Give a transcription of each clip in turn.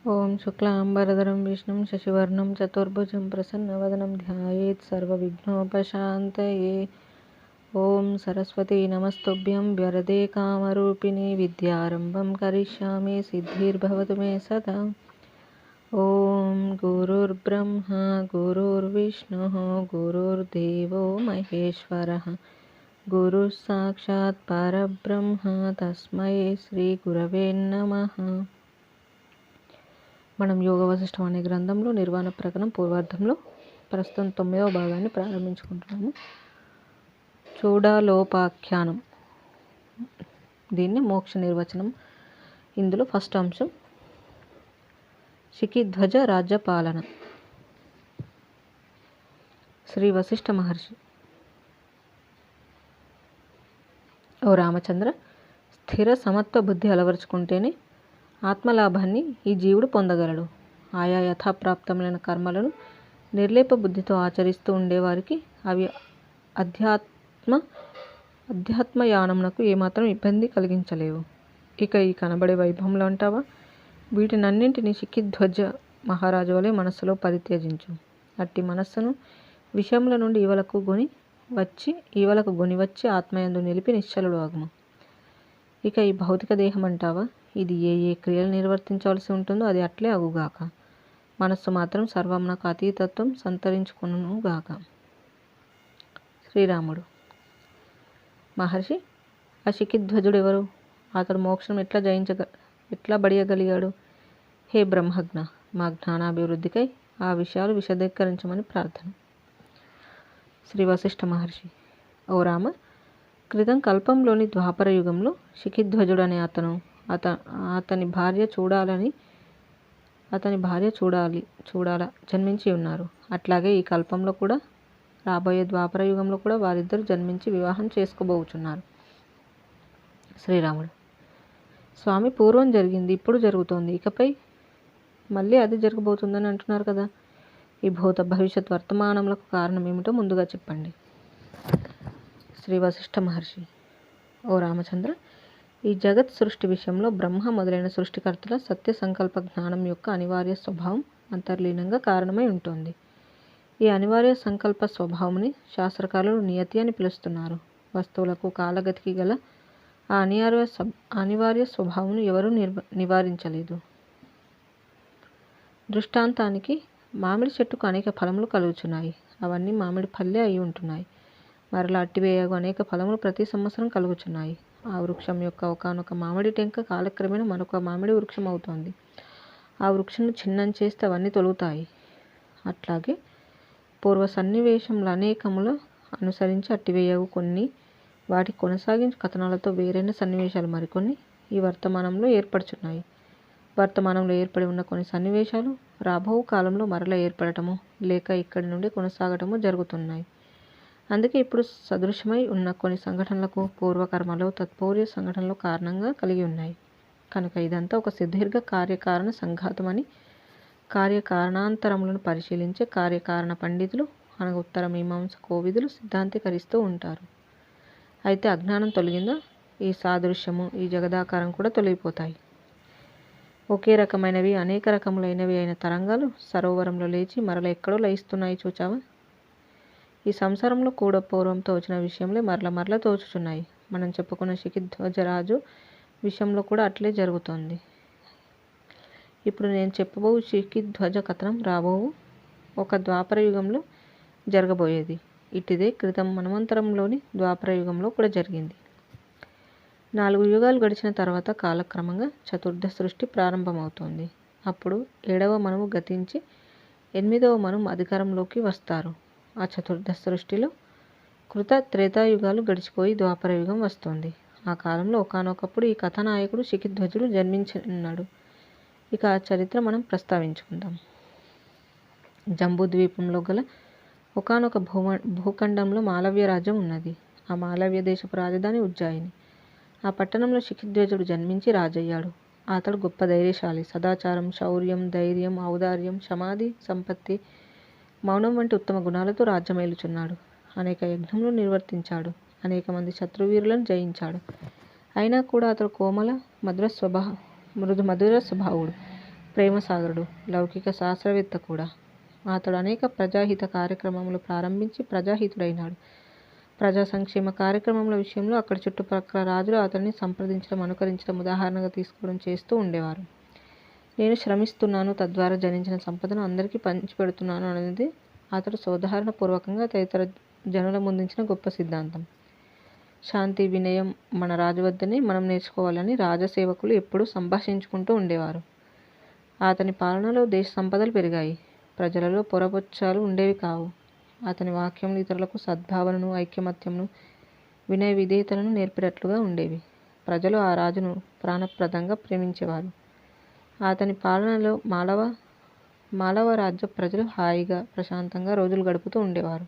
ఓం శుక్లాంబరధరం విష్ణుం శశివర్ణం చతుర్భుజం ప్రసన్నవదనం ధ్యాయేత్ సర్వవిఘ్నోపశాంతయే. ఓం సరస్వతీ నమస్తుభ్యం వరదే కామరూపిణి విద్యారంభం కరిష్యామి సిద్ధిర్భవతు మే సదా. ఓం గురుర్బ్రహ్మ గురుర్విష్ణుః గురుర్దేవో మహేశ్వరః గురుః సాక్షాత్ పరబ్రహ్మ తస్మై శ్రీ గురవే నమః. మనం యోగ వశిష్టం అనే గ్రంథంలో నిర్వాణ ప్రకరణం పూర్వార్థంలో ప్రస్తుతం 9వ భాగాన్ని ప్రారంభించుకుంటున్నాము. చూడాలోపాఖ్యానం, దీన్ని మోక్ష నిర్వచనం. ఇందులో ఫస్ట్ అంశం శిఖిధ్వజ రాజ్యపాలన. శ్రీ వశిష్ఠ మహర్షి: ఓ రామచంద్ర, స్థిర సమత్వ బుద్ధి అలవరుచుకుంటేనే ఆత్మలాభాన్ని ఈ జీవుడు పొందగలడు. ఆయా యథాప్రాప్తమైన కర్మలను నిర్లేప బుద్ధితో ఆచరిస్తూ ఉండేవారికి అవి అధ్యాత్మయానమునకు ఏమాత్రం ఇబ్బంది కలిగించలేవు. ఇక ఈ కనబడే వైభవంలో అంటావా, వీటినన్నింటినీ శిఖిధ్వజ మహారాజు వలె మనస్సులో పరిత్యజించు. అట్టి మనస్సును విషయముల నుండి ఈవలకు గొని వచ్చి ఆత్మయందు నిలిపి నిశ్చలుడు అగుము. ఇక ఈ భౌతిక దేహం అంటావా, ఇది ఏ ఏ క్రియలు నిర్వర్తించవలసి ఉంటుందో అది అట్లే అగుగాక. మనస్సు మాత్రం సర్వమునకు అతీతత్వం సంతరించుకునుగాక. శ్రీరాముడు: మహర్షి, ఆ శిఖిధ్వజుడు ఎవరు? అతడు మోక్షం ఎట్లా బడియగలిగాడు? హే బ్రహ్మజ్ఞ, మా జ్ఞానాభివృద్ధికై ఆ విషయాలు విశదీకరించమని ప్రార్థన. శ్రీ వశిష్ఠ మహర్షి: ఓ రామ, క్రితం కల్పంలోని ద్వాపర యుగంలో శిఖిధ్వజుడు అనే అతని భార్య చూడాల జన్మించి ఉన్నారు. అట్లాగే ఈ కల్పంలో కూడా, రాబోయే ద్వాపర యుగంలో కూడా వారిద్దరు జన్మించి వివాహం చేసుకోబోతున్నారు. శ్రీరాముడు: స్వామి, పూర్వం జరిగింది, ఇప్పుడు జరుగుతోంది, ఇకపై మళ్ళీ అది జరగబోతుందని అంటున్నారు కదా. ఈ భూత భవిష్యత్ వర్తమానములకు కారణం ఏమిటో ముందుగా చెప్పండి. శ్రీ వశిష్ఠ మహర్షి: ఓ రామచంద్ర, ఈ జగత్ సృష్టి విషయంలో బ్రహ్మ మొదలైన సృష్టికర్తల సత్య సంకల్ప జ్ఞానం యొక్క అనివార్య స్వభావం అంతర్లీనంగా కారణమై ఉంటుంది. ఈ అనివార్య సంకల్ప స్వభావంని శాస్త్రకారులు నియతి అని పిలుస్తున్నారు. వస్తువులకు కాలగతికి గల ఆ అనివార్య స్వభావం ఎవరూ నివారించలేదు. దృష్టాంతానికి, మామిడి చెట్టుకు అనేక ఫలములు కలుగుచున్నాయి. అవన్నీ మామిడి పళ్ళే అయి ఉంటున్నాయి. మరలా అట్టివేయగు అనేక ఫలములు ప్రతి సంవత్సరం కలుగుచున్నాయి. ఆ వృక్షం యొక్క ఒకనొక మామిడి టెంక కాలక్రమేణా మరొక మామిడి వృక్షం అవుతోంది. ఆ వృక్షంను ఛిన్నం చేస్తే అవన్నీ తొలుగుతాయి. అట్లాగే పూర్వ సన్నివేశములు అనేకములు అనుసరించి అట్టివేయగు కొన్ని, వాటి కొనసాగించు కథనాలతో వేరైన సన్నివేశాలు మరికొన్ని ఈ వర్తమానంలో ఏర్పడుచున్నాయి. వర్తమానంలో ఏర్పడి ఉన్న కొన్ని సన్నివేశాలు రాబో కాలంలో మరలా ఏర్పడటము లేక ఇక్కడి నుండి కొనసాగటము జరుగుతున్నాయి. అందుకే ఇప్పుడు సదృశమై ఉన్న కొన్ని సంఘటనలకు పూర్వకర్మలో తత్పూర్వ సంఘటనలు కారణంగా కలిగి ఉన్నాయి. కనుక ఇదంతా ఒక సుదీర్ఘ కార్యకారణ సంఘాతమని కార్యకారణాంతరములను పరిశీలించే కార్యకారణ పండితులు అనగా ఉత్తర మీమాంస కోవిదులు సిద్ధాంతీకరిస్తూ ఉంటారు. అయితే అజ్ఞానం తొలగిందో ఈ సాదృశ్యము, ఈ జగదాకారం కూడా తొలగిపోతాయి. ఒకే రకమైనవి అనేక రకములైనవి అయిన తరంగాలు సరోవరంలో లేచి మరల ఎక్కడో లయిస్తున్నాయి చూచావా. ఈ సంసారంలో కూడా పూర్వంతో వచ్చిన విషయంలో మరల తోచుచున్నాయి. మనం చెప్పుకున్న శిఖిధ్వజరాజు విషయంలో కూడా అట్లే జరుగుతోంది. ఇప్పుడు నేను చెప్పబోవు శిఖిధ్వజ కథనం రాబోవు ఒక ద్వాపర యుగంలో జరగబోయేది. ఇటుదే క్రితం మన్వంతరంలోని ద్వాపర యుగంలో కూడా జరిగింది. 4 యుగాలు గడిచిన తర్వాత కాలక్రమంగా చతుర్థ సృష్టి ప్రారంభమవుతోంది. అప్పుడు 7వ మనము గతించి 8వ మనము అధికారంలోకి వస్తారు. ఆ చతుర్థ సృష్టిలో కృత త్రేతాయుగాలు గడిచిపోయి ద్వాపర యుగం వస్తుంది. ఆ కాలంలో ఒకానొకప్పుడు ఈ కథానాయకుడు శిఖిధ్వజుడు జన్మించినాడు. ఇక ఆ చరిత్ర మనం ప్రస్తావించుకుందాం. జంబూద్వీపంలో గల ఒకానొక భూఖండంలో మాలవ్య రాజ్యం ఉన్నది. ఆ మాలవ్య దేశపు రాజధాని ఉజ్జయిని. ఆ పట్టణంలో శిఖిధ్వజుడు జన్మించి రాజయ్యాడు. అతడు గొప్ప ధైర్యశాలి. సదాచారం, శౌర్యం, ధైర్యం, ఔదార్యం, సమాధి, సంపత్తి, మౌనం వంటి ఉత్తమ గుణాలతో రాజ్యమేలుచున్నాడు. అనేక యజ్ఞములు నిర్వర్తించాడు. అనేక మంది శత్రువీరులను జయించాడు. అయినా కూడా అతడు కోమల మధుర స్వభావుడు. ప్రేమసాగరుడు, లౌకిక శాస్త్రవేత్త కూడా. అతడు అనేక ప్రజాహిత కార్యక్రమములు ప్రారంభించి ప్రజాహితుడైనాడు. ప్రజా సంక్షేమ కార్యక్రమముల విషయంలో అక్కడి చుట్టుప్రక్కల రాజులు అతన్ని సంప్రదించడం, అనుకరించడం, ఉదాహరణగా తీసుకోవడం చేస్తూ ఉండేవారు. నేను శ్రమిస్తున్నాను, తద్వారా జనించిన సంపదను అందరికీ పంచిపెడుతున్నాను అనేది అతడు సోదాహరణ పూర్వకంగా తదితర జనుల ముందుంచిన గొప్ప సిద్ధాంతం. శాంతి, వినయం మన రాజు వద్దనే మనం నేర్చుకోవాలని రాజసేవకులు ఎప్పుడూ సంభాషించుకుంటూ ఉండేవారు. అతని పాలనలో దేశ సంపదలు పెరిగాయి. ప్రజలలో పొరపొచ్చాలు ఉండేవి కావు. అతని వాక్యములు ఇతరులకు సద్భావనను, ఐకమత్యమును, వినయ విధేయతలను నేర్పేటట్లుగా ఉండేవి. ప్రజలు ఆ రాజును ప్రాణప్రదంగా ప్రేమించేవారు. అతని పాలనలో మాళవ రాజ్య ప్రజలు హాయిగా, ప్రశాంతంగా రోజులు గడుపుతూ ఉండేవారు.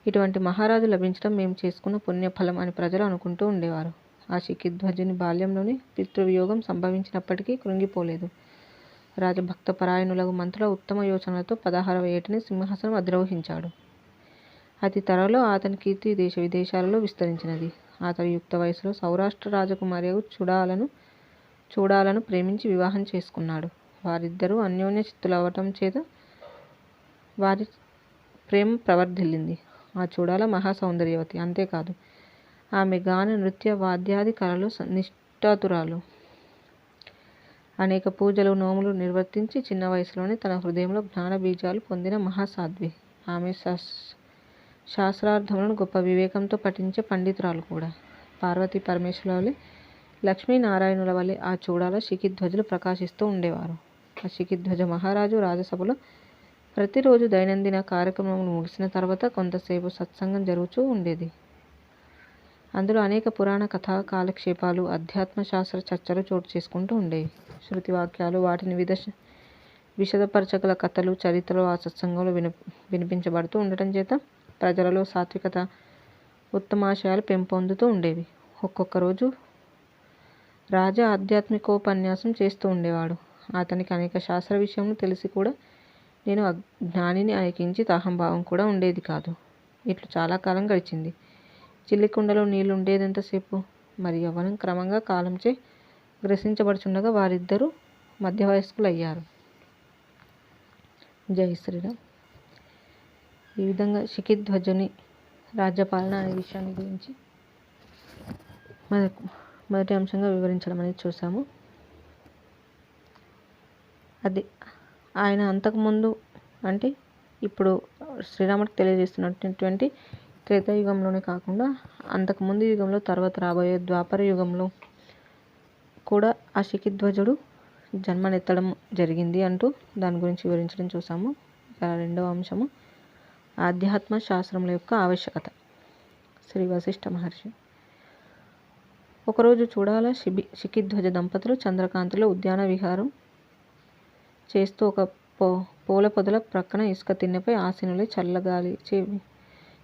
ఇటువంటి మహారాజు లభించడం మేము చేసుకున్న పుణ్యఫలం అని ప్రజలు అనుకుంటూ ఉండేవారు. ఆ శిఖిధ్వజుని బాల్యంలోనే పితృవియోగం సంభవించినప్పటికీ కృంగిపోలేదు. రాజభక్త పరాయణులకు మంత్రుల ఉత్తమ యోచనలతో 16వ ఏటనే సింహాసనం అధిరోహించాడు. అతి త్వరలో అతని కీర్తి దేశ విదేశాలలో విస్తరించినది. అతడు యుక్త వయసులో సౌరాష్ట్ర రాజకుమారియగు చూడాలను ప్రేమించి వివాహం చేసుకున్నాడు. వారిద్దరూ అన్యోన్య చిత్తులవటం చేత వారి ప్రేమ ప్రవర్ధిల్లింది. ఆ చూడాల మహాసౌందర్యవతి. అంతేకాదు, ఆమె గాన, నృత్య, వాద్యాది కళలు నిష్ఠాతురాలు. అనేక పూజలు, నోములు నిర్వర్తించి చిన్న వయసులోనే తన హృదయంలో జ్ఞాన బీజాలు పొందిన మహాసాధ్వి. ఆమె శాస్త్రార్థములను గొప్ప వివేకంతో పఠించే పండితురాలు కూడా. పార్వతీ పరమేశ్వరుల వలె, లక్ష్మీనారాయణుల వలె ఆ చూడాల శిఖిధ్వజులు ప్రకాశిస్తూ ఉండేవారు. ఆ శిఖిధ్వజ మహారాజు రాజసభలో ప్రతిరోజు దైనందిన కార్యక్రమములు ముగిసిన తర్వాత కొంతసేపు సత్సంగం జరుగుతూ ఉండేది. అందులో అనేక పురాణ కథా కాలక్షేపాలు, అధ్యాత్మ శాస్త్ర చర్చలు చోటు చేసుకుంటూ ఉండేవి. శృతి వాక్యాలు, వాటిని విశదపరచగల కథలు, చరిత్రలు ఆ సత్సంగంలో వినిపించబడుతూ ఉండటం చేత ప్రజలలో సాత్వికత, ఉత్తమాశయాలు పెంపొందుతూ ఉండేవి. ఒక్కొక్క రోజు రాజా ఆధ్యాత్మికోపన్యాసం చేస్తూ ఉండేవాడు. అతనికి అనేక శాస్త్ర విషయములు తెలిసి కూడా నేను జ్ఞానిని అనికించి అహంభావం కూడా ఉండేది కాదు. ఇట్లు చాలా కాలం గడిచింది. చిల్లికుండలో నీళ్లు ఉండేదెంతసేపు? మరి యవ్వనం క్రమంగా కాలంచే గ్రసించబడుచుండగా వారిద్దరూ మధ్య వయస్కులయ్యారు. జై శ్రీరామ్. ఈ విధంగా శిఖిధ్వజుని రాజ్యపాలన అనే విషయాన్ని గురించి మొదటి అంశంగా వివరించడం అనేది చూసాము. అది ఆయన అంతకుముందు అంటే ఇప్పుడు శ్రీరాముడికి తెలియజేస్తున్నటువంటి త్రేతాయుగంలోనే కాకుండా అంతకుముందు యుగంలో, తర్వాత రాబోయే ద్వాపర యుగంలో కూడా ఆ శిఖిధ్వజుడు జన్మనెత్తడం జరిగింది అంటూ దాని గురించి వివరించడం చూసాము. రెండవ అంశము ఆధ్యాత్మ శాస్త్రముల యొక్క ఆవశ్యకత. శ్రీ వశిష్ఠ మహర్షి. ఒకరోజు చూడాల శిఖిధ్వజ దంపతులు చంద్రకాంతిలో ఉద్యాన విహారం చేస్తూ ఒక పూల పొదల ప్రక్కన ఇసుక తిన్నెపై ఆసీనులై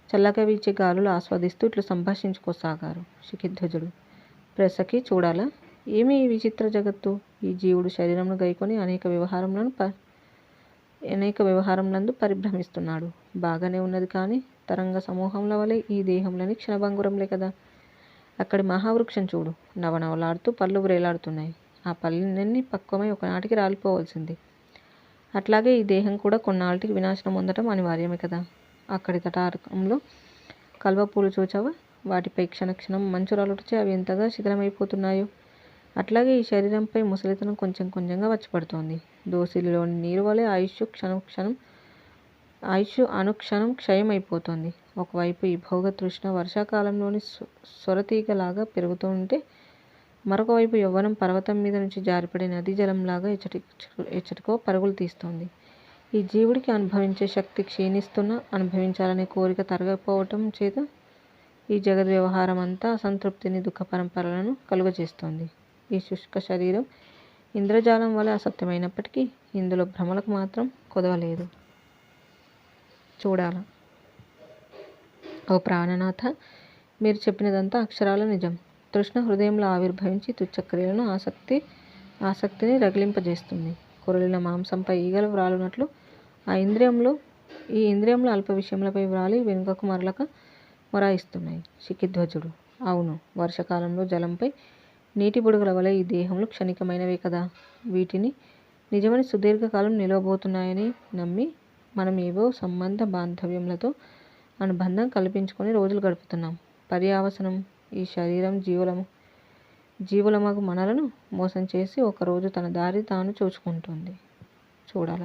చల్లగా వీచే గాలులు ఆస్వాదిస్తూ ఇట్లు సంభాషించుకోసాగారు. శిఖిధ్వజుడు: ప్రెసకి చూడాలా, ఏమి ఈ విచిత్ర జగత్తు? ఈ జీవుడు శరీరంను గైకొని అనేక వ్యవహారములందు పరిభ్రమిస్తున్నాడు. బాగానే ఉన్నది కానీ తరంగ సమూహముల వలె ఈ దేహంలోని క్షణభంగురంలే కదా. అక్కడి మహావృక్షం చూడు, నవనవలాడుతూ పళ్ళు వ్రేలాడుతున్నాయి. ఆ పళ్ళన్నీ పక్వమై ఒకనాటికి రాలిపోవలసింది. అట్లాగే ఈ దేహం కూడా కొన్నాళ్ళకి వినాశనం పొందడం అనివార్యమే కదా. అక్కడి తటాకంలో కల్వపూలు చూచావా? వాటిపై క్షణక్షణం మంచు రాలుటచే అవి ఎంతగా శిథిలమైపోతున్నాయో అట్లాగే ఈ శరీరంపై ముసలితనం కొంచెం కొంచెంగా వచ్చి పడుతోంది. దోసిలిలోని నీరు వలె ఆయుష్ అనుక్షణం క్షయం అయిపోతోంది. ఒకవైపు ఈ భోగ తృష్ణ వర్షాకాలంలోని సొరతీగలాగా పెరుగుతూ ఉంటే, మరొక వైపు యవ్వనం పర్వతం మీద నుంచి జారిపడే నదీ జలంలాగా ఎచ్చటికో పరుగులు తీస్తోంది. ఈ జీవుడికి అనుభవించే శక్తి క్షీణిస్తున్నా అనుభవించాలనే కోరిక తరగకపోవటం చేత ఈ జగద్ వ్యవహారం అంతా అసంతృప్తిని, దుఃఖ పరంపరలను కలుగజేస్తోంది. ఈ శుష్క శరీరం ఇంద్రజాలం వల్ల అసత్యమైనప్పటికీ ఇందులో భ్రమలకు మాత్రం కొదవలేదు. చూడాల: ఓ ప్రాణనాథ, మీరు చెప్పినదంతా అక్షరాల నిజం. తృష్ణ హృదయంలో ఆవిర్భవించి తుచ్చక్రియలను, ఆసక్తిని రగిలింపజేస్తుంది. కొరలిన మాంసంపై ఈగలు వ్రాలునట్లు ఈ ఇంద్రియంలో అల్ప విషయములపై వ్రాలి వెనుకకు మరలక మొరాయిస్తున్నాయి. శిఖిధ్వజుడు: అవును, వర్షకాలంలో జలంపై నీటి బుడగల వలె ఈ దేహములు క్షణికమైనవే కదా. వీటిని నిజమని సుదీర్ఘకాలం నిలవబోతున్నాయని నమ్మి మనం ఏవో సంబంధ బాంధవ్యములతో అనుబంధం కల్పించుకొని రోజులు గడుపుతున్నాం. పర్యవసానం ఈ శరీరం జీవులమగు మనలను మోసం చేసి ఒకరోజు తన దారి తాను చూచుకుంటుంది. చూడాల.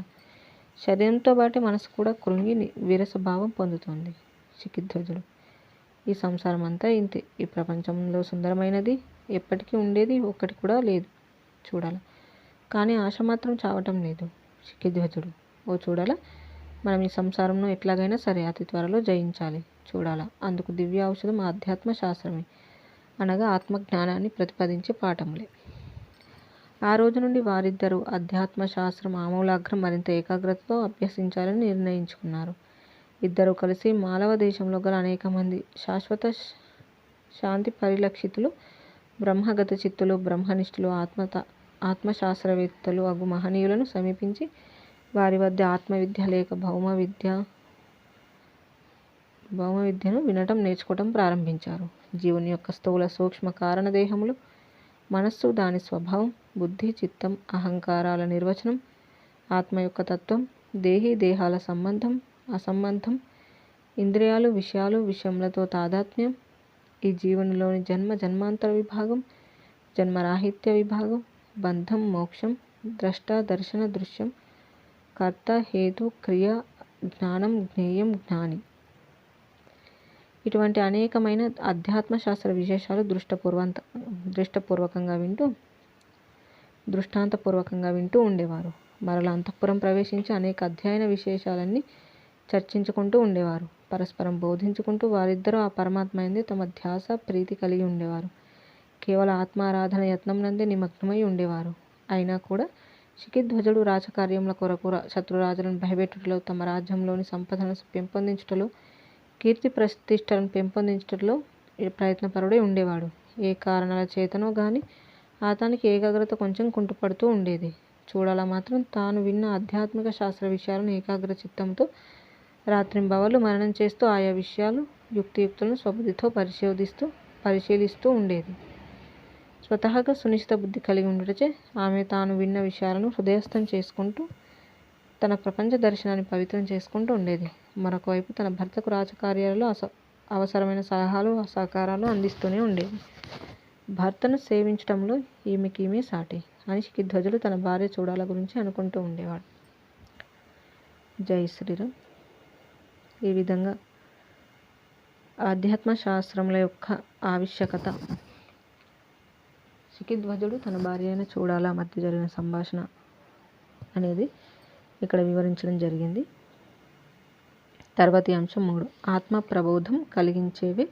శరీరంతో పాటే మనసు కూడా కృంగి విరసభావం పొందుతుంది. శిఖిధ్వజుడు. ఈ సంసారం అంతా ఇంతే. ఈ ప్రపంచంలో సుందరమైనది ఎప్పటికీ ఉండేది ఒక్కటి కూడా లేదు. చూడాల. కానీ ఆశ మాత్రం చావటం లేదు. శిఖిధ్వజుడు. ఓ చూడాల, మనం ఈ సంసారంను ఎట్లాగైనా సరే అతి త్వరలో జయించాలి. చూడాల. అందుకు దివ్య ఔషధం ఆధ్యాత్మ శాస్త్రమే, అనగా ఆత్మజ్ఞానాన్ని ప్రతిపాదించే పాఠములే. ఆ రోజు నుండి వారిద్దరూ అధ్యాత్మ శాస్త్రం ఆమూలాగ్రం మరింత ఏకాగ్రతతో అభ్యసించాలని నిర్ణయించుకున్నారు. ఇద్దరూ కలిసి మాలవ దేశంలో గల అనేక మంది శాశ్వత శాంతి పరిలక్షితులు, బ్రహ్మగత చిత్తులు, బ్రహ్మనిష్ఠులు, ఆత్మశాస్త్రవేత్తలు అగు మహనీయులను సమీపించి వారి వద్ద ఆత్మవిద్య లేక భౌమ విద్యను వినటం నేర్చుకోవటం ప్రారంభించారు. జీవుని యొక్క స్థూల సూక్ష్మ కారణదేహములు, మనస్సు, దాని స్వభావం, బుద్ధి, చిత్తం, అహంకారాల నిర్వచనం, ఆత్మ యొక్క తత్వం, దేహాల సంబంధం, అసంబంధం, ఇంద్రియాలు, విషయాలు, విషయములతో తాదాత్మ్యం, ఈ జీవునిలోని జన్మాంతర విభాగం, జన్మరాహిత్య విభాగం, బంధం, మోక్షం, ద్రష్ట, దర్శన, దృశ్యం, కర్త, హేతు, క్రియ, జ్ఞానం, జ్ఞేయం, జ్ఞాని, ఇటువంటి అనేకమైన అధ్యాత్మ శాస్త్ర విశేషాలు దృష్టాంతపూర్వకంగా వింటూ ఉండేవారు. మరలా అంతఃపురం ప్రవేశించి అనేక అధ్యయన విశేషాలన్నీ చర్చించుకుంటూ ఉండేవారు. పరస్పరం బోధించుకుంటూ వారిద్దరూ ఆ పరమాత్మ యందే తమ ధ్యాస, ప్రీతి కలిగి ఉండేవారు. కేవల ఆత్మారాధన యత్నం నందే నిమగ్నమై ఉండేవారు. అయినా కూడా శిఖిధ్వజుడు రాజకార్యముల కొరకు శత్రురాజులను భయపెట్టుటలో, తమ రాజ్యంలోని సంపదను పెంపొందించుటలో, కీర్తి ప్రతిష్టలను పెంపొందించుటలో ప్రయత్నపరుడై ఉండేవాడు. ఏ కారణాల చేతనో గాని అతనికి ఏకాగ్రత కొంచెం కుంటుపడుతూ ఉండేది. చూడాల మాత్రం తాను విన్న ఆధ్యాత్మిక శాస్త్ర విషయాలను ఏకాగ్ర చిత్తంతో రాత్రింబవళ్ళు మననం చేస్తూ ఆయా విషయాలు యుక్తియుక్తులను స్వబుద్ధితో పరిశీలిస్తూ ఉండేది. స్వతహాగా సునిశ్చిత బుద్ధి కలిగి ఉండుటచే ఆమె తాను విన్న విషయాలను హృదయస్థం చేసుకుంటూ తన ప్రపంచ దర్శనాన్ని పవిత్రం చేసుకుంటూ ఉండేది. మరొక వైపు తన భర్తకు రాజకార్యాలలో అవసరమైన సలహాలు, సహకారాలు అందిస్తూనే ఉండేది. భర్తను సేవించటంలో ఈమె సాటి అని శిఖిధ్వజుడు తన భార్య చూడాల గురించి అనుకుంటూ ఉండేవాడు. జై శ్రీరామ్. ఈ విధంగా ఆధ్యాత్మ శాస్త్రముల యొక్క ఆవశ్యకత, శిఖిధ్వజుడు తన భార్య అయిన చూడాల మధ్య జరిగిన సంభాషణ అనేది ఇక్కడ వివరించడం జరిగింది. తర్వాతి అంశం 3. ఆత్మ ప్రబోధం కలిగించేవి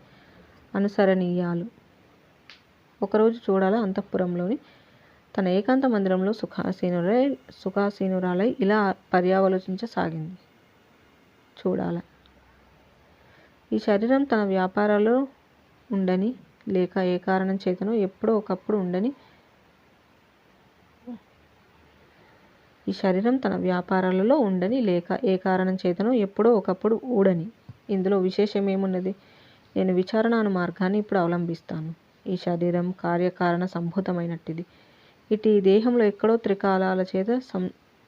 అనుసరణీయాలు. ఒకరోజు చూడాల అంతఃపురంలోని తన ఏకాంత మందిరంలో సుఖాసీనురాలై ఇలా పర్యావలోచించసాగింది. చూడాల. ఈ శరీరం తన వ్యాపారాల్లో ఉండని లేక ఏ కారణం చేతనో ఎప్పుడో ఒకప్పుడు ఉండని, ఈ శరీరం తన వ్యాపారాలలో ఉండని లేక ఏ కారణం చేతనో ఎప్పుడో ఒకప్పుడు ఊడని. ఇందులో విశేషమేమున్నది? నేను విచారణ అను మార్గాన్ని ఇప్పుడు అవలంబిస్తాను. ఈ శరీరం కార్యకారణ సంభూతమైనట్టిది. ఇటు ఈ దేహంలో ఎక్కడో త్రికాలాల చేత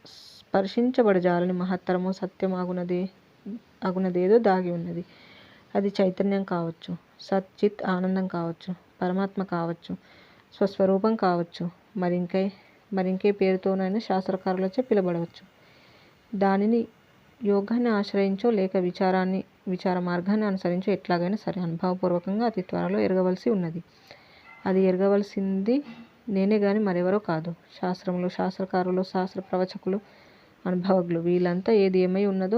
స్పర్శించబడజాలని మహత్తరమో సత్యం అగునదేదో దాగి ఉన్నది. అది చైతన్యం కావచ్చు, సచ్చిత్ ఆనందం కావచ్చు, పరమాత్మ కావచ్చు, స్వస్వరూపం కావచ్చు, మరింకే పేరుతోనైనా శాస్త్రకారులచే పిలబడవచ్చు. దానిని యోగాన్ని ఆశ్రయించో లేక విచార మార్గాన్ని అనుసరించో ఎట్లాగైనా సరే అనుభవపూర్వకంగా అతి త్వరలో ఎరగవలసి ఉన్నది. అది ఎరగవలసింది నేనే గాని మరెవరో కాదు. శాస్త్రములు, శాస్త్రకారులు, శాస్త్ర ప్రవచకులు, అనుభవజ్ఞులు వీళ్ళంతా అది ఏమై ఉన్నదో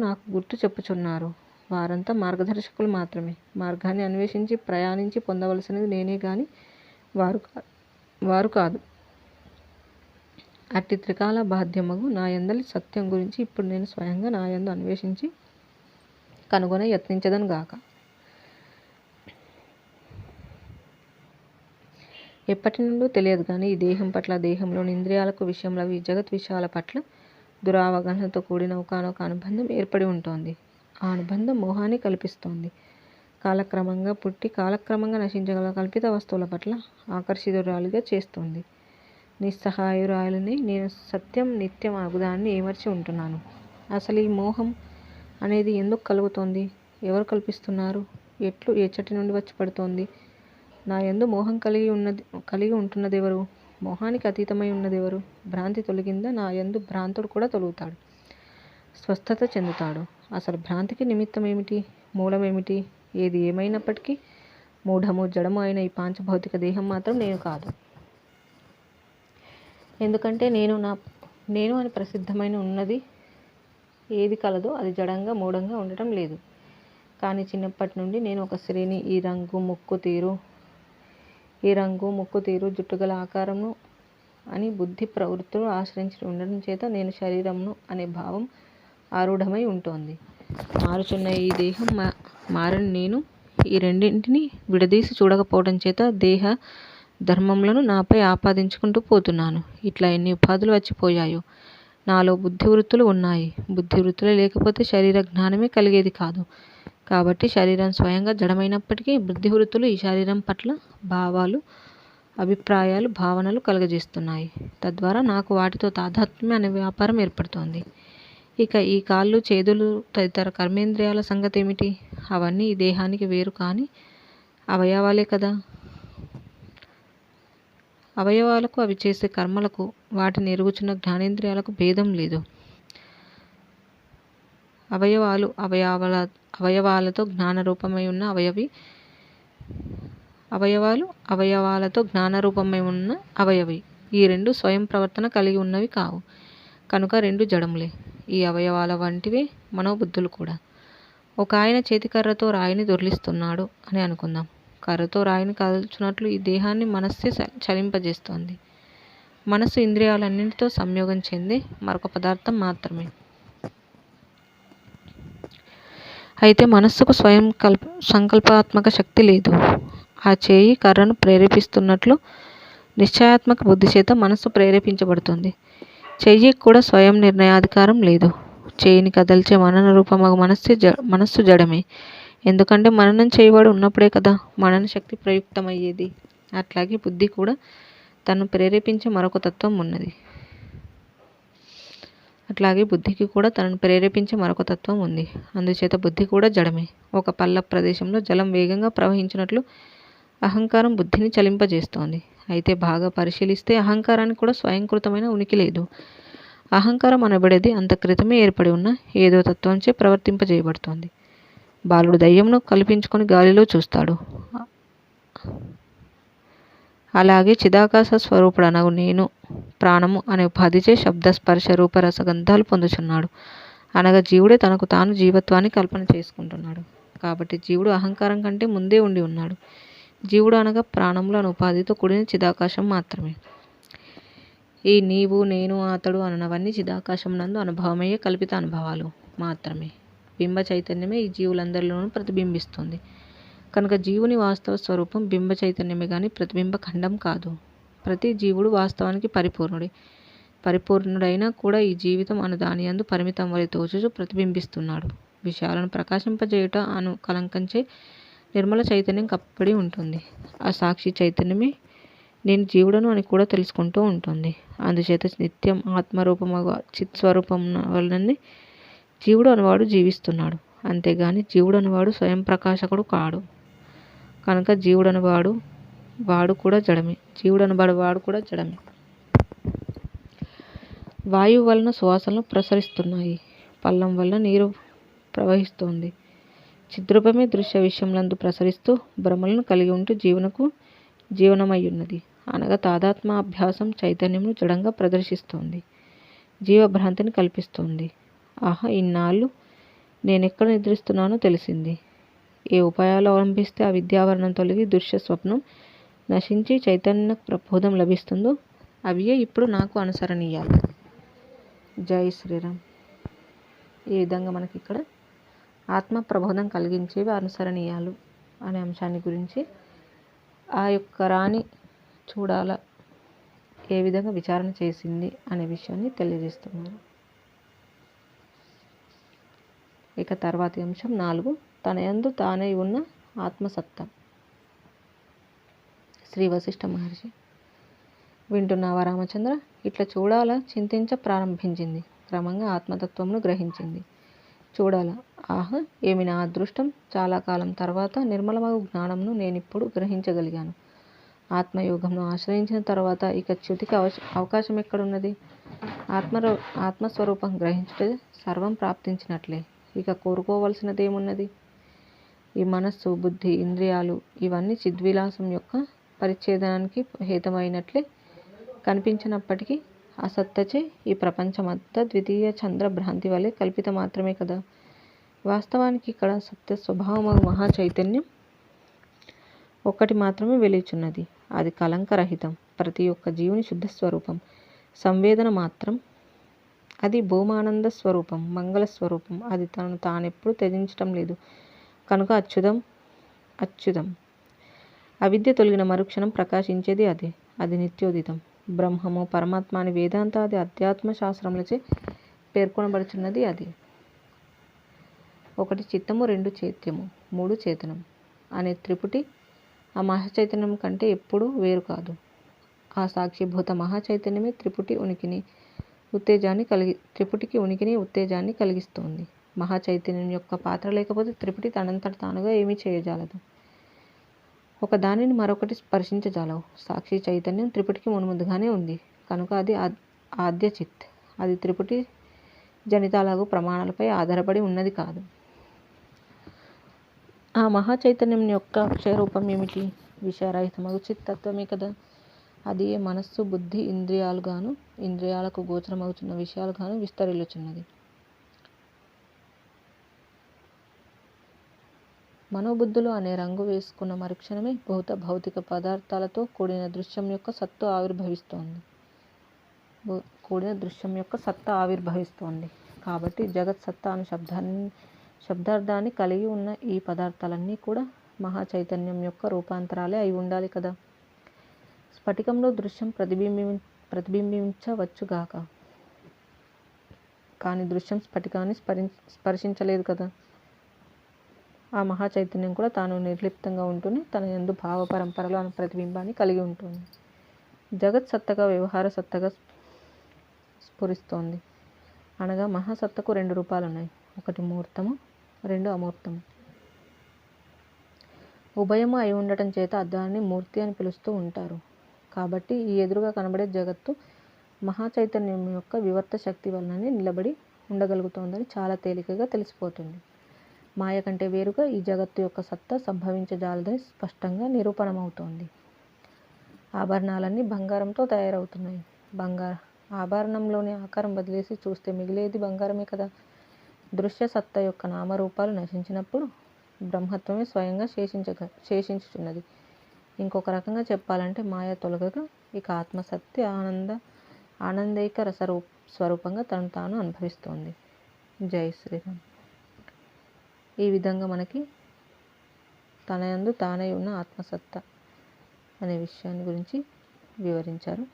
నాకు గుర్తు చెప్పుచున్నారు. వారంతా మార్గదర్శకులు మాత్రమే. మార్గాన్ని అన్వేషించి ప్రయాణించి పొందవలసినది నేనే గాని వారు కాదు. అట్టి త్రికాల బాధ్యమగు నా యందలి సత్యం గురించి ఇప్పుడు నేను స్వయంగా నా యందు అన్వేషించి కనుగొన యత్నించదను గాక. ఎప్పటి నుండో తెలియదు కానీ ఈ దేహం పట్ల, దేహంలోని ఇంద్రియాలకు విషయములవి జగత్ విషయాల పట్ల దురావగాహనతో కూడిన ఒకానొక అనుబంధం ఏర్పడి ఉంటోంది. ఆ అనుబంధం మోహాన్ని కల్పిస్తోంది. కాలక్రమంగా పుట్టి కాలక్రమంగా నశించగల కల్పిత వస్తువుల పట్ల ఆకర్షితురాలిగా చేస్తుంది. నిస్సహాయురాలిని నేను సత్యం నిత్యం అగుదాన్ని ఏమర్చి ఉంటున్నాను. అసలు ఈ మోహం అనేది ఎందుకు కలుగుతోంది? ఎవరు కల్పిస్తున్నారు? ఎట్లు ఎచ్చటి నుండి వచ్చి పడుతోంది? నా యందు మోహం కలిగి ఉంటున్నదెవరు? మోహానికి అతీతమై ఉన్నదెవరు? భ్రాంతి తొలగిందా నా యందు భ్రాంతుడు కూడా తొలుగుతాడు, స్వస్థత చెందుతాడు. అసలు భ్రాంతికి నిమిత్తం ఏమిటి? మూలమేమిటి? ఏది ఏమైనప్పటికీ మూఢము జడము అయిన ఈ పాంచభౌతిక దేహం మాత్రం నేను కాదు. ఎందుకంటే నేను అని ప్రసిద్ధమైన ఉన్నది ఏది కలదో అది జడంగా మూఢంగా ఉండటం లేదు. కానీ చిన్నప్పటి నుండి నేను ఒక స్త్రీని, ఈ రంగు ముక్కు తీరు జుట్టుగల ఆకారమును అని బుద్ధి ప్రవృత్తులు ఆశ్రయించి ఉండడం చేత నేను శరీరమును అనే భావం ఆరూఢమై ఉంటోంది. మారుచున్న ఈ దేహం మారని నేను ఈ రెండింటిని విడదీసి చూడకపోవడం చేత దేహ ధర్మములను నాపై ఆపాదించుకుంటూ పోతున్నాను. ఇట్లా ఎన్ని ఉపాధులు వచ్చిపోయాయో. నాలో బుద్ధివృత్తులు ఉన్నాయి. బుద్ధివృత్తులే లేకపోతే శరీర జ్ఞానమే కలిగేది కాదు. కాబట్టి శరీరం స్వయంగా జడమైనప్పటికీ బుద్ధివృత్తులు ఈ శరీరం పట్ల భావాలు, అభిప్రాయాలు, భావనలు కలుగజేస్తున్నాయి. తద్వారా నాకు వాటితో తాదాత్మ్యం అనే వ్యాపారం ఏర్పడుతోంది. ఇక ఈ కాళ్ళు, చేతులు తదితర కర్మేంద్రియాల సంగతి ఏమిటి? అవన్నీ ఈ దేహానికి వేరు కాని అవయవాలే కదా. అవయవాలకు అవి చేసే కర్మలకు వాటిని ఎరుగుచున్న జ్ఞానేంద్రియాలకు భేదం లేదు. అవయవాలతో జ్ఞానరూపమై ఉన్న అవయవాలతో జ్ఞానరూపమై ఉన్న అవయవి ఈ రెండు స్వయం ప్రవర్తన కలిగి ఉన్నవి కావు. కనుక రెండు జడములే. ఈ అవయవాల వంటివే మనోబుద్ధులు కూడా. ఒక ఆయన చేతికర్రతో రాయిని దొర్లిస్తున్నాడు అని అనుకుందాం. కర్రతో రాయిని కదల్చున్నట్లు ఈ దేహాన్ని మనస్సే చలింపజేస్తోంది. మనస్సు ఇంద్రియాలన్నింటితో సంయోగం చెందే మరొక పదార్థం మాత్రమే. అయితే మనస్సుకు స్వయం సంకల్పాత్మక శక్తి లేదు. ఆ చేయి కర్రను ప్రేరేపిస్తున్నట్లు నిశ్చయాత్మక బుద్ధి చేత మనస్సు ప్రేరేపించబడుతుంది. చెయ్యికి కూడా స్వయం నిర్ణయాధికారం లేదు. చేయిని కదల్చే మనన రూపమగు మనస్సు జడమే. ఎందుకంటే మననం చేయవాడు ఉన్నప్పుడే కదా మనన శక్తి ప్రయుక్తమయ్యేది. అట్లాగే బుద్ధి కూడా తను ప్రేరేపించే మరొక తత్వం ఉన్నది. బుద్ధికి కూడా తనను ప్రేరేపించే మరొక తత్వం ఉంది. అందుచేత బుద్ధి కూడా జడమే. ఒక పల్ల ప్రదేశంలో జలం వేగంగా ప్రవహించినట్లు అహంకారం బుద్ధిని చలింపజేస్తోంది. అయితే బాగా పరిశీలిస్తే అహంకారానికి కూడా స్వయంకృతమైన ఉనికి లేదు. అహంకారం అనబడేది అంత క్రితమే ఏర్పడి ఉన్న ఏదో తత్వంచే ప్రవర్తింపజేయబడుతోంది. బాలుడు దయ్యంను కల్పించుకొని గాలిలో చూస్తాడు. అలాగే చిదాకాశ స్వరూపుడనగు నేను ప్రాణము అనే ఉపాధిచే శబ్ద, స్పర్శ, రూప, రస, గంధాలు పొందుచున్నాడు. అనగా జీవుడే తనకు తాను జీవత్వాన్ని కల్పన చేసుకుంటున్నాడు. కాబట్టి జీవుడు అహంకారం కంటే ముందే ఉండి ఉన్నాడు. జీవుడు అనగా ప్రాణములు అనే ఉపాధితో కూడిన చిదాకాశం మాత్రమే. ఈ నీవు, నేను, అతడు అన్నవన్నీ చిదాకాశం నందు అనుభవమయ్యే కల్పిత అనుభవాలు మాత్రమే. బింబ చైతన్యమే ఈ జీవులందరిలోనూ ప్రతిబింబిస్తుంది. కనుక జీవుని వాస్తవ స్వరూపం బింబ చైతన్యమే గాని ప్రతిబింబ ఖండం కాదు. ప్రతి జీవుడు వాస్తవానికి పరిపూర్ణుడైనా కూడా ఈ జీవితం అను దాని యందు పరిమితం వలె తోచుచు ప్రతిబింబిస్తున్నాడు. విషయాలను ప్రకాశింపజేయుట అను కలంకంచే నిర్మల చైతన్యం కప్పబడి ఉంటుంది. ఆ సాక్షి చైతన్యమే నేను జీవుడను అని కూడా తెలుసుకుంటూ ఉంటుంది. అందుచేత నిత్యం ఆత్మరూపమగు చిత్స్వరూపం వలననే జీవుడు అనువాడు జీవిస్తున్నాడు. అంతేగాని జీవుడు అనువాడు స్వయం ప్రకాశకుడు కాడు. కనుక వాడు కూడా జడమే. వాడు కూడా జడమే. వాయువు వలన సువాసనలు ప్రసరిస్తున్నాయి. పల్లం వలన నీరు ప్రవహిస్తోంది. చిద్రూపమే దృశ్య విషయములందు ప్రసరిస్తూ భ్రమలను కలిగి ఉంటూ జీవనమయ్యున్నది. అనగా తాదాత్మ అభ్యాసం చైతన్యమును జడంగా ప్రదర్శిస్తోంది. జీవభ్రాంతిని కల్పిస్తోంది. ఆహా, ఇన్నాళ్ళు నేనెక్కడ నిద్రిస్తున్నానో తెలిసింది. ఏ ఉపాయాలు అవలంబిస్తే ఆ విద్యావరణం తొలగి దృశ్య స్వప్నం నశించి చైతన్య ప్రబోధం లభిస్తుందో అవియే ఇప్పుడు నాకు అనుసరణీయాలు. జై శ్రీరామ్. ఈ విధంగా మనకి ఇక్కడ ఆత్మ ప్రబోధం కలిగించేవి అనుసరణీయాలు అనే అంశాన్ని గురించి ఆ యొక్క రాణి చూడాల ఏ విధంగా విచారణ చేసింది అనే విషయాన్ని తెలియజేస్తున్నారు. ఇక తర్వాతి అంశం 4. తన యందు తానై ఉన్న ఆత్మసత్తా. శ్రీ వశిష్ఠ మహర్షి. వింటున్నావా రామచంద్ర? ఇట్లా చూడాలా చింతించ ప్రారంభించింది. క్రమంగా ఆత్మతత్వమును గ్రహించింది. చూడాలా, ఆహా ఏమి నా అదృష్టం! చాలా కాలం తర్వాత నిర్మలమగు జ్ఞానంను నేనిప్పుడు గ్రహించగలిగాను. ఆత్మయోగంను ఆశ్రయించిన తర్వాత ఇక చ్యుతికి అవకాశం ఎక్కడున్నది? ఆత్మస్వరూపం గ్రహించుటే సర్వం ప్రాప్తించినట్లే. ఇక కోరుకోవలసినదేమున్నది? ఈ మనస్సు, బుద్ధి, ఇంద్రియాలు ఇవన్నీ చిద్విలాసం యొక్క పరిచ్ఛేదనానికి హేతమైనట్లే కనిపించినప్పటికీ అసత్తచే ఈ ప్రపంచమంతా ద్వితీయ చంద్ర భ్రాంతి వలె కల్పిత మాత్రమే కదా. వాస్తవానికి ఇక్కడ సత్య స్వభావమగు మహాచైతన్యం ఒక్కటి మాత్రమే వెలుచున్నది. అది కలంకరహితం, ప్రతి ఒక్క జీవుని శుద్ధ స్వరూపం, సంవేదన మాత్రం. అది భూమానంద స్వరూపం, మంగళ స్వరూపం. అది తనను తానెప్పుడు త్యజించటం లేదు కనుక అచ్యుతం. అవిద్య తొలగిన మరుక్షణం ప్రకాశించేది అదే. అది నిత్యోదితం. బ్రహ్మము, పరమాత్మ అని వేదాంతాది అధ్యాత్మ శాస్త్రములచే పేర్కొనబడుచున్నది అది. 1 చిత్తము, 2 చైత్యము, 3 చేతనం అనే త్రిపుటి ఆ మహాచైతన్యం కంటే ఎప్పుడూ వేరు కాదు. ఆ సాక్షిభూత మహాచైతన్యమే త్రిపుటికి ఉనికిని ఉత్తేజాన్ని కలిగిస్తోంది. మహాచైతన్యం యొక్క పాత్ర లేకపోతే త్రిపుటి తనంతట తానుగా ఏమీ చేయజాలదు. ఒక దానిని మరొకటి స్పర్శించజాలవు. సాక్షి చైతన్యం త్రిపుటికి మునుముందుగానే ఉంది కనుక అది ఆద్యచిత్. అది త్రిపుటి జనితాలకు ప్రమాణాలపై ఆధారపడి ఉన్నది కాదు. ఆ మహాచైతన్యం యొక్క అక్షయరూపం ఏమిటి? విషయరహితమగు చిత్తత్వమే కదా. అది ఏ మనస్సు, బుద్ధి, ఇంద్రియాలుగాను, ఇంద్రియాలకు గోచరమవుతున్న విషయాలుగాను విస్తరిల్లుచున్నది. మనోబుద్ధులు అనే రంగు వేసుకున్న మరుక్షణమే భౌతిక పదార్థాలతో కూడిన దృశ్యం యొక్క సత్తా ఆవిర్భవిస్తోంది. కాబట్టి జగత్ సత్తా అను శబ్దార్థాన్ని కలిగి ఉన్న ఈ పదార్థాలన్నీ కూడా మహాచైతన్యం యొక్క రూపాంతరాలే అయి ఉండాలి కదా. స్ఫటికంలో దృశ్యం ప్రతిబింబించవచ్చుగాక, కానీ దృశ్యం స్ఫటికాన్ని స్పర్శించలేదు కదా. ఆ మహాచైతన్యం కూడా తాను నిర్లిప్తంగా ఉంటూనే తన యందు భావ పరంపరలో అను ప్రతిబింబాన్ని కలిగి ఉంటుంది. జగత్ సత్తగా, వ్యవహార సత్తగా స్ఫురిస్తోంది. అనగా మహాసత్తకు 2 రూపాలున్నాయి. 1 మూర్తము, 2 అమూర్తము. ఉభయము అయి ఉండటం చేత దానిని మూర్తి అని పిలుస్తూ ఉంటారు. కాబట్టి ఈ ఎదురుగా కనబడే జగత్తు మహాచైతన్యం యొక్క వివర్త శక్తి వలననే నిలబడి ఉండగలుగుతోందని చాలా తేలికగా తెలిసిపోతుంది. మాయ కంటే వేరుగా ఈ జగత్తు యొక్క సత్తా సంభవించజాలదని స్పష్టంగా నిరూపణమవుతోంది. ఆభరణాలన్నీ బంగారంతో తయారవుతున్నాయి. ఆభరణంలోని ఆకారం వదిలేసి చూస్తే మిగిలేది బంగారమే కదా. దృశ్య సత్తా యొక్క నామరూపాలు నశించినప్పుడు బ్రహ్మత్వమే స్వయంగా శేషించుచున్నది. ఇంకొక రకంగా చెప్పాలంటే మాయ తొలగగా ఇక ఆత్మసత్య ఆనందైక రస స్వరూపంగా తను తాను అనుభవిస్తోంది. జై శ్రీరామ్. ఈ విధంగా మనకి తన యందు తానై ఉన్న ఆత్మసత్తా అనే విషయాన్ని గురించి వివరించారు.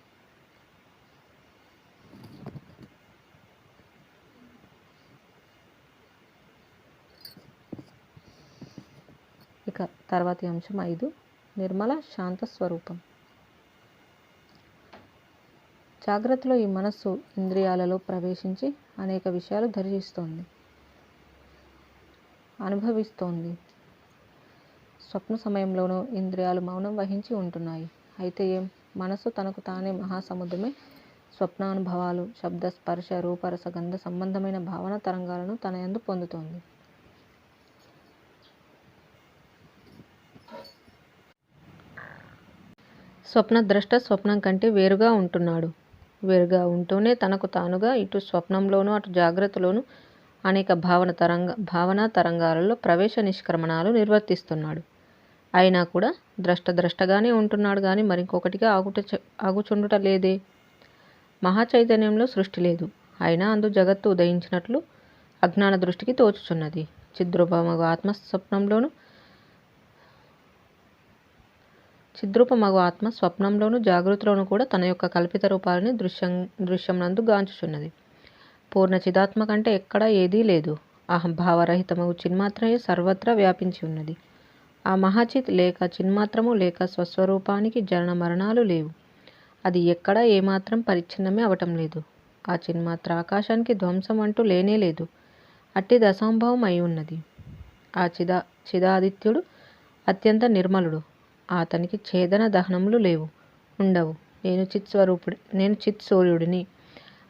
ఇక తర్వాతి అంశం 5, నిర్మల శాంత స్వరూపం. జాగ్రత్తలో ఈ మనస్సు ఇంద్రియాలలో ప్రవేశించి అనేక విషయాలు దర్శిస్తోంది, అనుభవిస్తోంది. స్వప్న సమయంలోనూ ఇంద్రియాలు మౌనం వహించి ఉంటున్నాయి. అయితే మనస్సు తనకు తానే మహాసముద్రమే. స్వప్నానుభవాలు, శబ్ద, స్పర్శ, రూప, రస, గంధ సంబంధమైన భావన తరంగాలను తన యందు పొందుతోంది. స్వప్నద్రష్ట స్వప్నం కంటే వేరుగా ఉంటున్నాడు. వేరుగా ఉంటూనే తనకు తానుగా ఇటు స్వప్నంలోనూ అటు జాగ్రత్తలోనూ అనేక భావనా తరంగాలలో ప్రవేశ నిష్క్రమణాలు నిర్వర్తిస్తున్నాడు. అయినా కూడా ద్రష్టగానే ఉంటున్నాడు గాని మరింకొకటిగా ఆగుచుండుట లేదే. మహాచైతన్యంలో సృష్టి లేదు. అయినా అందు జగత్తు ఉదయించినట్లు అజ్ఞాన దృష్టికి తోచుచున్నది. చిద్రూపమగు ఆత్మ స్వప్నంలోను జాగృతిలోను కూడా తన యొక్క కల్పిత రూపాలని దృశ్యంనందు గాంచుచున్నది. పూర్ణ చిదాత్మ కంటే ఎక్కడా ఏదీ లేదు. అహంభావరహితమగు చిన్మాత్రమే సర్వత్రా వ్యాపించి ఉన్నది. ఆ మహాచిత్ లేక చిన్మాత్రము లేక స్వస్వరూపానికి జనన మరణాలు లేవు. అది ఎక్కడా ఏమాత్రం పరిచ్ఛిన్నమే అవటం లేదు. ఆ చిన్మాత్ర ఆకాశానికి ధ్వంసం అంటూ లేనే లేదు. అట్టిది అసంభవం అయి ఉన్నది. ఆ చిదాదిత్యుడు అత్యంత నిర్మలుడు. అతనికి ఛేదన దహనములు లేవు, ఉండవు. నేను చిత్ సూర్యుడిని.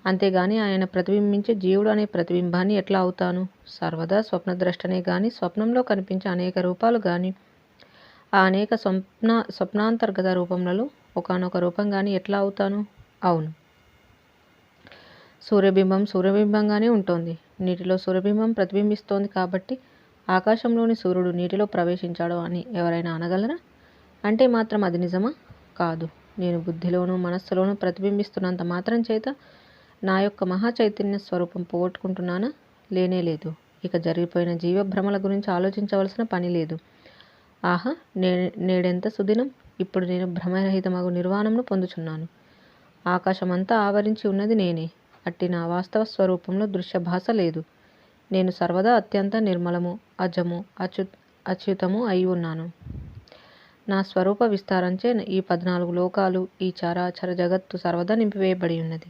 అంతేగాని ఆయన ప్రతిబింబించే జీవుడు అనే ప్రతిబింబాన్ని ఎట్లా అవుతాను? సర్వదా స్వప్నద్రష్టనే గాని స్వప్నంలో కనిపించే అనేక రూపాలు గాని ఆ అనేక స్వప్నాంతర్గత రూపములలో ఒకానొక రూపం గాని ఎట్లా అవుతాను? అవును, సూర్యబింబంగానే ఉంటుంది. నీటిలో సూర్యబింబం ప్రతిబింబిస్తోంది కాబట్టి ఆకాశంలోని సూర్యుడు నీటిలో ప్రవేశించాడు అని ఎవరైనా అనగలరా? అంటే మాత్రం అది నిజమా? కాదు. నేను బుద్ధిలోనూ మనస్సులోనూ ప్రతిబింబిస్తున్నంత మాత్రం చేత నా యొక్క మహాచైతన్య స్వరూపం పోగొట్టుకుంటున్నానా? లేనే లేదు. ఇక జరిగిపోయిన జీవభ్రమల గురించి ఆలోచించవలసిన పని లేదు. ఆహా, నేడెంత సుదినం! ఇప్పుడు నేను భ్రమరహితమగు నిర్వాణంను పొందుచున్నాను. ఆకాశమంతా ఆవరించి ఉన్నది నేనే. అట్టి నా వాస్తవ స్వరూపంలో దృశ్యభాష లేదు. నేను సర్వదా అత్యంత నిర్మలము, అజము, అచ్యుతము అయి ఉన్నాను. నా స్వరూప విస్తారంచే ఈ 14 లోకాలు, ఈ చరాచర జగత్తు సర్వదా నింపివేయబడి ఉన్నది.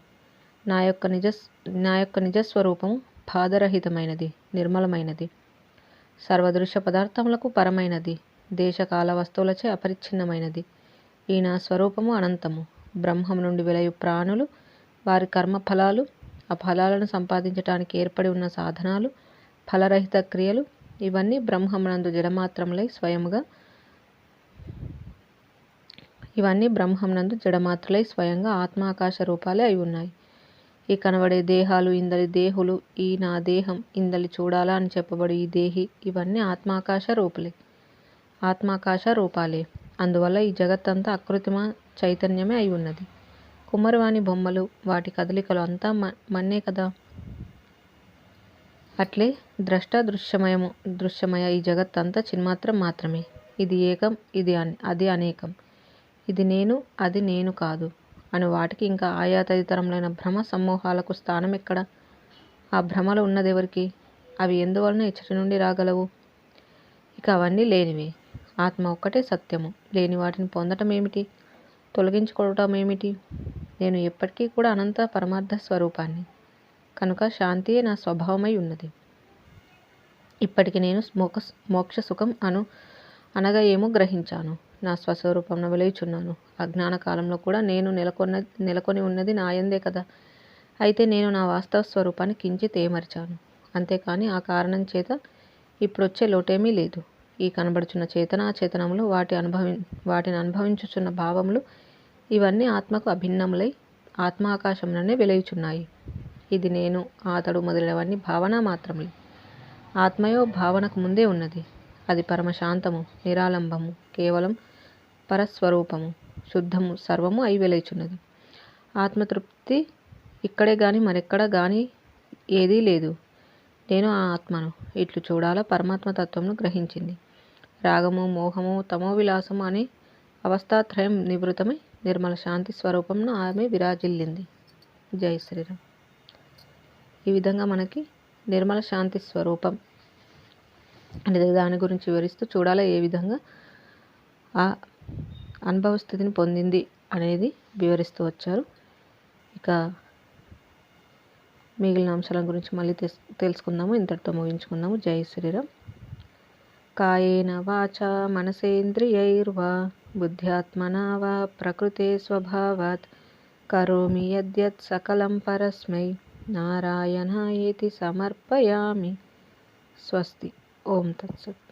నా యొక్క నిజస్వరూపము బాధరహితమైనది, నిర్మలమైనది, సర్వదృశ్య పదార్థములకు పరమైనది, దేశకాల వస్తువులచే అపరిచ్ఛిన్నమైనది. ఈ నా స్వరూపము అనంతము. బ్రహ్మం నుండి వెలయు ప్రాణులు, వారి కర్మ ఫలాలు, ఆ ఫలాలను సంపాదించటానికి ఏర్పడి ఉన్న సాధనాలు, ఫలరహిత క్రియలు, ఇవన్నీ బ్రహ్మమునందు జడమాత్రలై స్వయంగా ఆత్మాకాశ రూపాలే అయి ఉన్నాయి. ఈ కనబడే దేహాలు, ఇందలి దేహులు, ఈ నా దేహం, ఇందలి చూడాలా అని చెప్పబడు ఈ దేహి, ఇవన్నీ ఆత్మాకాశ రూపాలే. అందువల్ల ఈ జగత్తంతా అకృత్రిమ చైతన్యమే అయి ఉన్నది. కుమ్మరివాని బొమ్మలు, వాటి కదలికలు అంతా మన్నే కదా. అట్లే ద్రష్ట దృశ్యమయ ఈ జగత్తంతా చిన్మాత్రం మాత్రమే. ఇది ఏకం, అది అనేకం. ఇది నేను, అది నేను కాదు అను వాటికి ఇంకా ఆయా తదితరములైన భ్రమ సమ్మోహాలకు స్థానం ఎక్కడ? ఆ భ్రమలు ఉన్నదెవరికి? అవి ఎందువలన ఇచ్చటి నుండి రాగలవు? ఇక అవన్నీ లేనివే. ఆత్మ ఒక్కటే సత్యము. లేని వాటిని పొందటం ఏమిటి? తొలగించుకోవటం ఏమిటి? నేను ఎప్పటికీ కూడా అనంత పరమార్థ స్వరూపాన్ని కనుక శాంతియే నా స్వభావమై ఉన్నది. ఇప్పటికి నేను మోక్ష సుఖం అనగా ఏమో గ్రహించాను. నా స్వస్వరూపంను వెలుచున్నాను. అజ్ఞాన కాలంలో కూడా నేను నెలకొని ఉన్నది నాయందే కదా. అయితే నేను నా వాస్తవ స్వరూపాన్ని కించిత్ ఏమర్చాను. అంతేకాని ఆ కారణం చేత ఇప్పుడొచ్చే లోటేమీ లేదు. ఈ కనబడుచున్న చేతనాచేతనములు, వాటిని అనుభవించుచున్న భావములు, ఇవన్నీ ఆత్మకు అభిన్నములై ఆత్మాకాశంలోనే వెలుచున్నాయి. ఇది నేను, అతడు మొదలైనవన్నీ భావన మాత్రములే. ఆత్మయో భావనకు ముందే ఉన్నది. అది పరమశాంతము, నిరాలంబము, కేవలం పరస్వరూపము, శుద్ధము, సర్వము అయి వెలుచున్నది. ఆత్మతృప్తి ఇక్కడే గాని మరెక్కడా గాని ఏదీ లేదు. నేను ఆ ఆత్మను ఇట్లు చూడాలా పరమాత్మతత్వమును గ్రహించింది. రాగము, మోహము, తమో విలాసము అనే అవస్థాత్రయం నివృతమై నిర్మల శాంతి స్వరూపంను ఆమె విరాజిల్లింది. జై శ్రీరామ్. ఈ విధంగా మనకి నిర్మల శాంతి స్వరూపం అనేది దాని గురించి వివరిస్తూ చూడాలా ఏ విధంగా ఆ అనుభవ స్థితిని పొందింది అనేది వివరిస్తూ వచ్చారు. ఇక మిగిలిన అంశాల గురించి మళ్ళీ తెలుసుకుందాము. ఇంతటితో ముగించుకుందాము. జై శ్రీరామ్. కాయేన వాచా మనసేంద్రియైర్వా బుద్ధ్యాత్మనా వా ప్రకృతే స్వభావాత్ కరోమి యద్యత్ సకలం పరస్మై నారాయణాయేతి సమర్పయామి. స్వస్తి. ఓం తత్సత్.